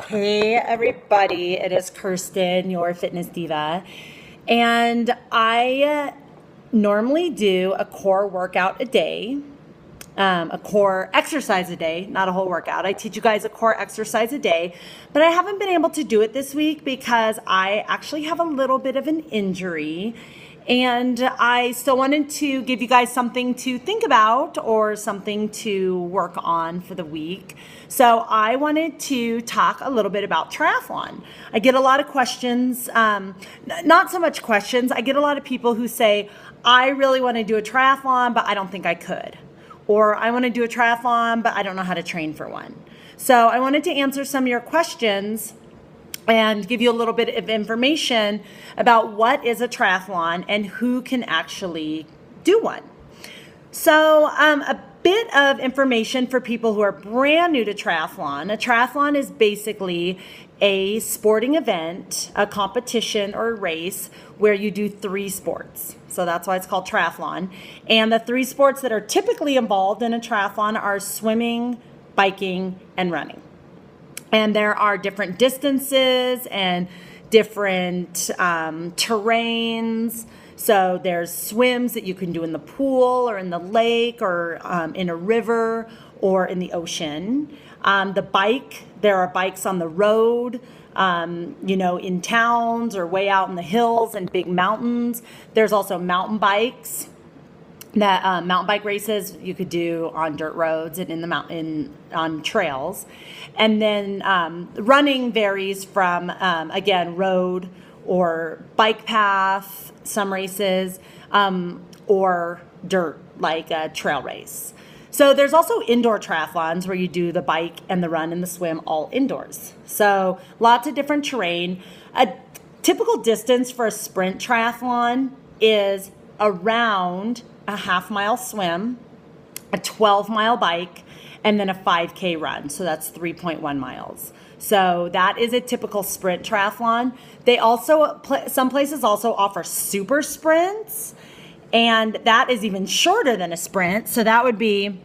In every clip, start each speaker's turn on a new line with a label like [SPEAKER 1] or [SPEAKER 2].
[SPEAKER 1] Hey everybody, it is Kirsten, your fitness diva, and I normally do a core workout a day, a core exercise a day, not a whole workout. I teach you guys a core exercise a day, but I haven't been able to do it this week because I actually have a little bit of an injury. And I still wanted to give you guys something to think about or something to work on for the week. So I wanted to talk a little bit about triathlon. I get a lot of questions, not so much questions. I get a lot of people who say, I really want to do a triathlon, but I don't think I could. Or I want to do a triathlon, but I don't know how to train for one. So I wanted to answer some of your questions and give you a little bit of information about what is a triathlon and who can actually do one. So a bit of information for people who are brand new to triathlon. A triathlon is basically a sporting event, a competition or a race where you do three sports. So that's why it's called triathlon. And the three sports that are typically involved in a triathlon are swimming, biking, and running. And there are different distances and different terrains. So there's swims that you can do in the pool or in the lake or in a river or in the ocean. There are bikes on the road, in towns or way out in the hills and big mountains. There's also mountain bikes. That mountain bike races you could do on dirt roads and on trails. And then running varies from, again, road or bike path, some races, or dirt, like a trail race. So there's also indoor triathlons where you do the bike and the run and the swim all indoors. So lots of different terrain. A typical distance for a sprint triathlon is around a half-mile swim, a 12-mile bike, and then a 5K run. So that's 3.1 miles. So that is a typical sprint triathlon. They also, some places also offer super sprints, and that is even shorter than a sprint. So that would be,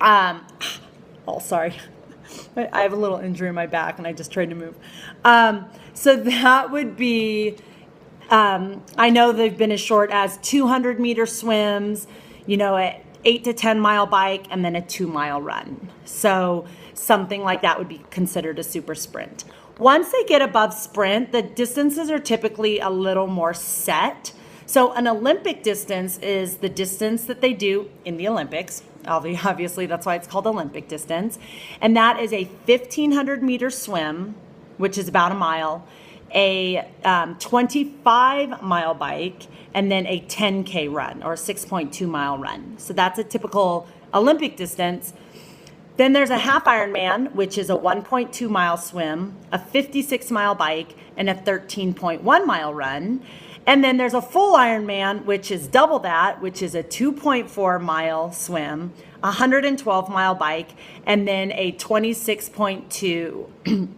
[SPEAKER 1] sorry. I have a little injury in my back and I just tried to move. So that would be, I know they've been as short as 200-meter swims, at 8 to 10 mile bike, and then a 2-mile run. So something like that would be considered a super sprint. Once they get above sprint, the distances are typically a little more set. So an Olympic distance is the distance that they do in the Olympics. Obviously, that's why it's called Olympic distance. And that is a 1,500-meter swim, which is about a mile, a 25-mile bike, and then a 10K run or a 6.2-mile run. So that's a typical Olympic distance. Then there's a half Ironman, which is a 1.2-mile swim, a 56-mile bike, and a 13.1-mile run. And then there's a full Ironman, which is double that, which is a 2.4-mile swim, a 112-mile bike, and then a 26.2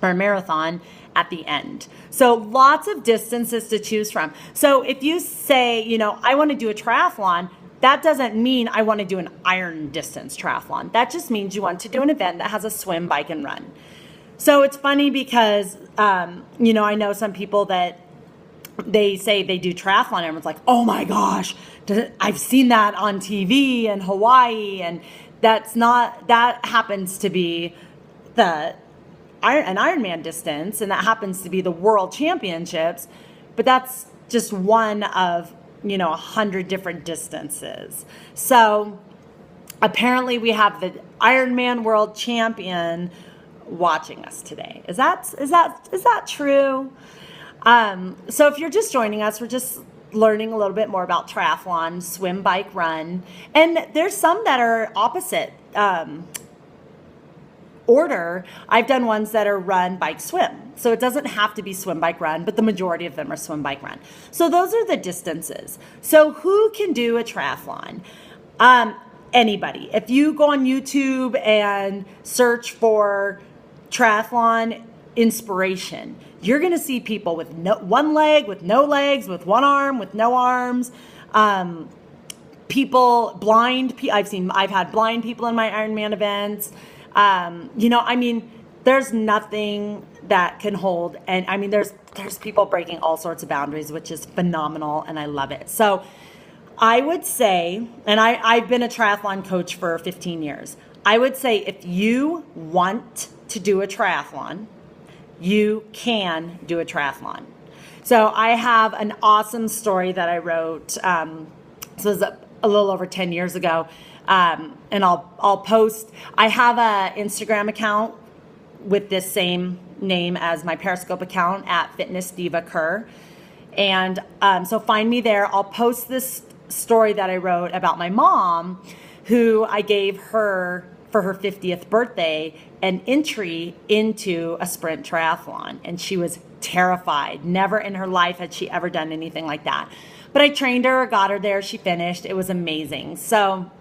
[SPEAKER 1] or marathon at the end. So lots of distances to choose from. So if you say, I want to do a triathlon, that doesn't mean I want to do an iron distance triathlon. That just means you want to do an event that has a swim, bike, and run. So it's funny because, I know some people that they say they do triathlon, and everyone's like, oh my gosh, I've seen that on TV in Hawaii, and that happens to be an Ironman distance, and that happens to be the World Championships, but that's just one of 100 different distances. So apparently we have the Ironman World Champion watching us today. Is that true? So if you're just joining us, we're just learning a little bit more about triathlon, swim, bike, run, and there's some that are opposite order. I've done ones that are run, bike, swim. So it doesn't have to be swim, bike, run, but the majority of them are swim, bike, run. So those are the distances. So who can do a triathlon? Anybody. If you go on YouTube and search for triathlon inspiration, you're going to see people with one leg, with no legs, with one arm, with no arms. I've had blind people in my Ironman events. there's nothing that can hold. And I mean, there's people breaking all sorts of boundaries, which is phenomenal. And I love it. So I would say, and I've been a triathlon coach for 15 years. I would say if you want to do a triathlon, you can do a triathlon. So I have an awesome story that I wrote. So it was a little over 10 years ago. And I'll post, I have an Instagram account with this same name as my Periscope account at Fitness Diva Kerr. And so find me there. I'll post this story that I wrote about my mom, who I gave her for her 50th birthday an entry into a sprint triathlon. And she was terrified. Never in her life had she ever done anything like that. But I trained her, got her there, she finished. It was amazing. So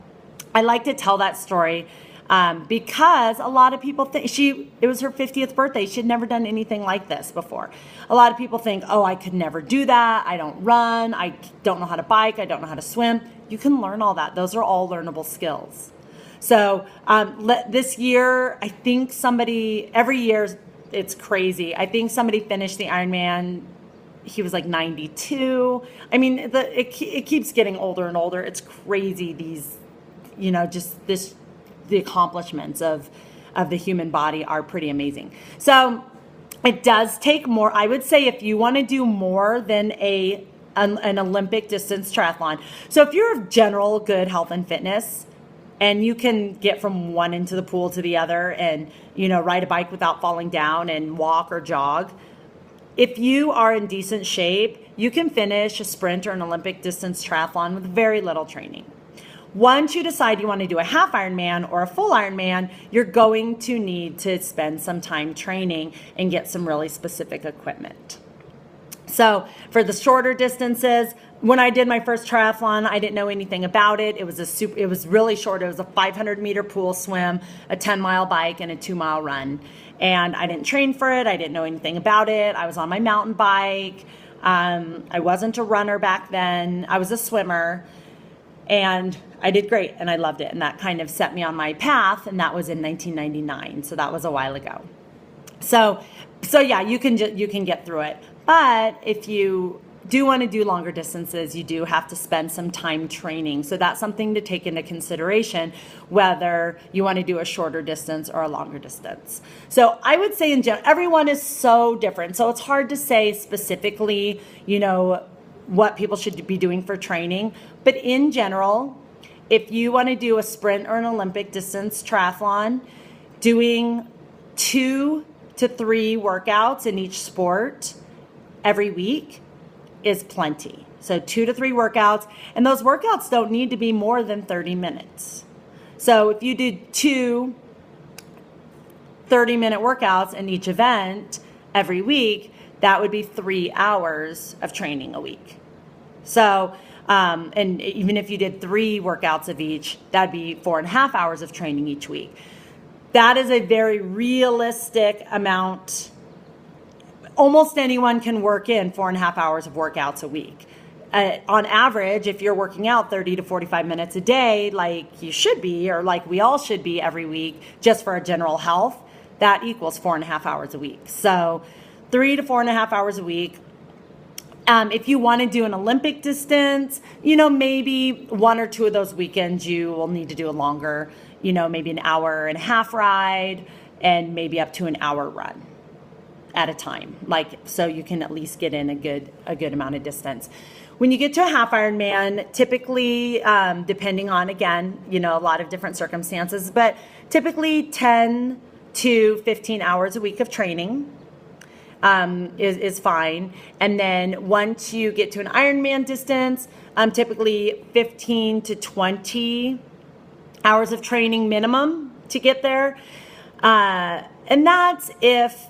[SPEAKER 1] I like to tell that story because a lot of people think it was her 50th birthday. She had never done anything like this before. A lot of people think, oh, I could never do that. I don't run. I don't know how to bike. I don't know how to swim. You can learn all that. Those are all learnable skills. So this year, I think every year, it's crazy. I think somebody finished the Ironman. He was like 92. I mean, it keeps getting older and older. It's crazy. These, the accomplishments of the human body are pretty amazing. So it does take more. I would say if you want to do more than an Olympic distance triathlon. So if you're of general good health and fitness, and you can get from one end of the pool to the other and, ride a bike without falling down and walk or jog. If you are in decent shape, you can finish a sprint or an Olympic distance triathlon with very little training. Once you decide you want to do a half Ironman or a full Ironman, you're going to need to spend some time training and get some really specific equipment. So for the shorter distances, when I did my first triathlon, I didn't know anything about it. It was really short. It was a 500-meter pool swim, a 10-mile bike, and a 2-mile run. And I didn't train for it. I didn't know anything about it. I was on my mountain bike. I wasn't a runner back then. I was a swimmer. And I did great, and I loved it. And that kind of set me on my path, and that was in 1999. So that was a while ago. So yeah, you can get through it. But if you do want to do longer distances, you do have to spend some time training. So that's something to take into consideration, whether you want to do a shorter distance or a longer distance. So I would say in general, everyone is so different. So it's hard to say specifically, what people should be doing for training. But in general, if you want to do a sprint or an Olympic distance triathlon, doing 2 to 3 workouts in each sport every week is plenty. So 2 to 3 workouts, and those workouts don't need to be more than 30 minutes. So if you did 2 30-minute workouts in each event every week, that would be 3 hours of training a week. So, and even if you did 3 workouts of each, that'd be 4.5 hours of training each week. That is a very realistic amount. Almost anyone can work in 4.5 hours of workouts a week. On average, if you're working out 30 to 45 minutes a day, like you should be, or like we all should be every week, just for our general health, that equals 4.5 hours a week. So 3 to 4.5 hours a week. If you want to do an Olympic distance, maybe 1 or 2 of those weekends you will need to do a longer, maybe an hour and a half ride and maybe up to an hour run at a time. So you can at least get in a good amount of distance. When you get to a half Ironman, typically, depending on, again, a lot of different circumstances, but typically 10 to 15 hours a week of training is fine. And then once you get to an Ironman distance, typically 15 to 20 hours of training minimum to get there. And that's if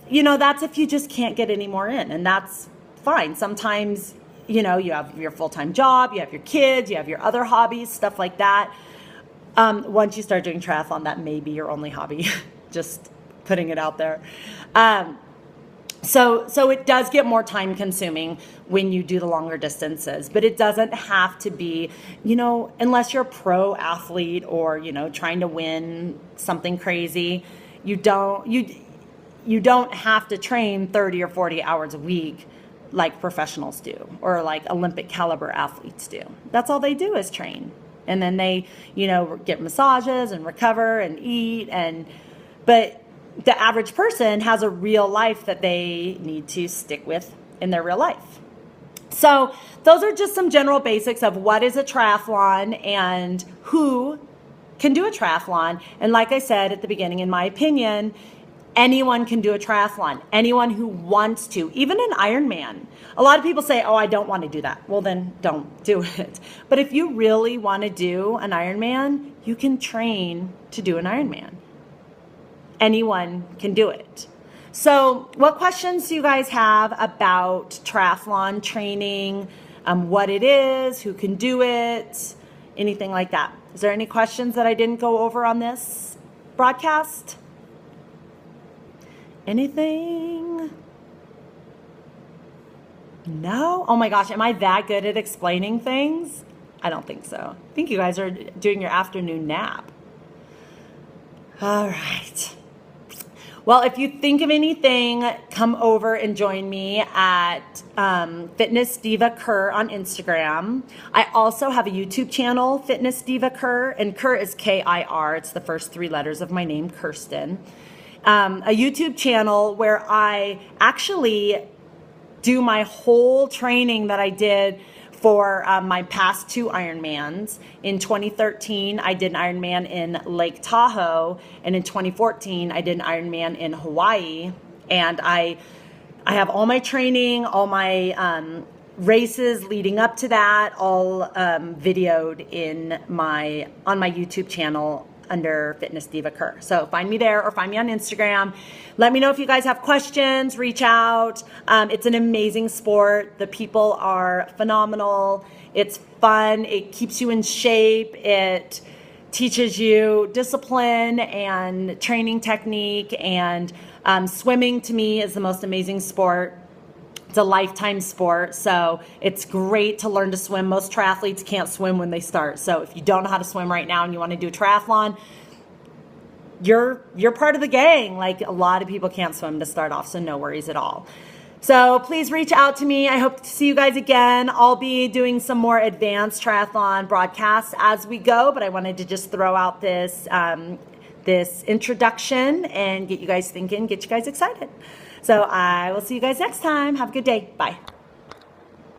[SPEAKER 1] you just can't get any more in, and that's fine. Sometimes, you have your full-time job, you have your kids, you have your other hobbies, stuff like that. Once you start doing triathlon, that may be your only hobby, just putting it out there. So it does get more time consuming when you do the longer distances, but it doesn't have to be, unless you're a pro athlete or, trying to win something crazy, you don't have to train 30 or 40 hours a week like professionals do, or like Olympic caliber athletes do. That's all they do is train. And then they, get massages and recover and eat. But the average person has a real life that they need to stick with in their real life. So those are just some general basics of what is a triathlon and who can do a triathlon. And like I said at the beginning, in my opinion, anyone can do a triathlon. Anyone who wants to, even an Ironman. A lot of people say, oh, I don't want to do that. Well, then don't do it. But if you really want to do an Ironman, you can train to do an Ironman. Anyone can do it. So what questions do you guys have about triathlon training, what it is, who can do it, anything like that? Is there any questions that I didn't go over on this broadcast? Anything? No? Oh my gosh, am I that good at explaining things? I don't think so. I think you guys are doing your afternoon nap. All right. Well, if you think of anything, come over and join me at Fitness Diva Kerr on Instagram. I also have a YouTube channel, Fitness Diva Kerr, and Kerr is K-I-R. It's the first 3 letters of my name, Kirsten. A YouTube channel where I actually do my whole training that I did for my past 2 Ironmans. In 2013, I did an Ironman in Lake Tahoe, and in 2014, I did an Ironman in Hawaii. And I have all my training, all my races leading up to that, all videoed on my YouTube channel under Fitness Diva Kerr. So find me there or find me on Instagram. Let me know if you guys have questions, reach out. It's an amazing sport. The people are phenomenal. It's fun. It keeps you in shape. It teaches you discipline and training technique, and swimming to me is the most amazing sport. It's a lifetime sport, so it's great to learn to swim. Most triathletes can't swim when they start. So if you don't know how to swim right now and you want to do a triathlon, you're part of the gang. Like, a lot of people can't swim to start off, so no worries at all. So please reach out to me. I hope to see you guys again. I'll be doing some more advanced triathlon broadcasts as we go, but I wanted to just throw out this introduction and get you guys thinking, get you guys excited. So I will see you guys next time. Have a good day. Bye.